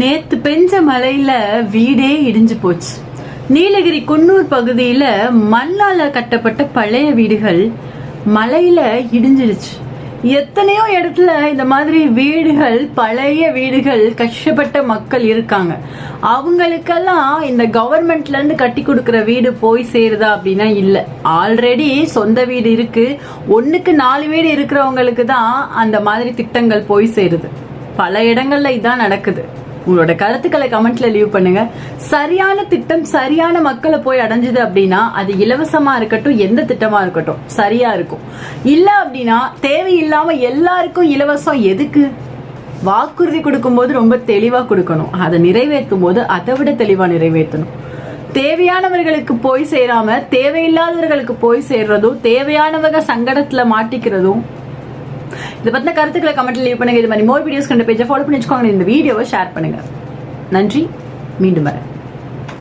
நேத்து பெஞ்ச மழையில வீடே இடிஞ்சு போச்சு. நீலகிரி குன்னூர் பகுதியில மண்ணால கட்டப்பட்ட பழைய வீடுகள் மழையில இடிஞ்சிருச்சு. எத்தனையோ இடத்துல இந்த மாதிரி வீடுகள், பழைய வீடுகள், கஷ்டப்பட்ட மக்கள் இருக்காங்க. அவங்களுக்கெல்லாம் இந்த கவர்மெண்ட்ல இருந்து கட்டி கொடுக்கற வீடு போய் சேருதா அப்படின்னா இல்ல. ஆல்ரெடி சொந்த வீடு இருக்கு, 1க்கு 4 வீடு இருக்கிறவங்களுக்கு தான் அந்த மாதிரி திட்டங்கள் போய் சேருது. பல இடங்கள்ல இதான் நடக்குது. உங்களோட கருத்துக்களை கமெண்ட்ல லீவ் பண்ணுங்க. சரியான திட்டம் சரியான மக்களை போய் அடைஞ்சது அப்படின்னா அது இலவசமா இருக்கட்டும், எந்த திட்டமா இருக்கட்டும் சரியா இருக்கும். இல்ல அப்படின்னா தேவையில்லாம எல்லாருக்கும் இலவசம் எதுக்கு? வாக்குறுதி கொடுக்கும் போது ரொம்ப தெளிவா கொடுக்கணும், அதை நிறைவேற்றும் போது அதை விட தெளிவா நிறைவேற்றணும். தேவையானவர்களுக்கு போய் சேராம தேவையில்லாதவர்களுக்கு போய் சேர்றதும், தேவையானவங்க சங்கடத்துல மாட்டிக்கிறதும். இதை பத்தின கருத்துக்களை கமெண்ட்ல லீவ் பண்ணுங்க. இது மாதிரி மோர் வீடியோஸ் கண்ட பேஜை ஃபாலோ பண்ணி வச்சுக்கோங்க. இந்த வீடியோவை ஷேர் பண்ணுங்க. நன்றி, மீண்டும் வரேன்.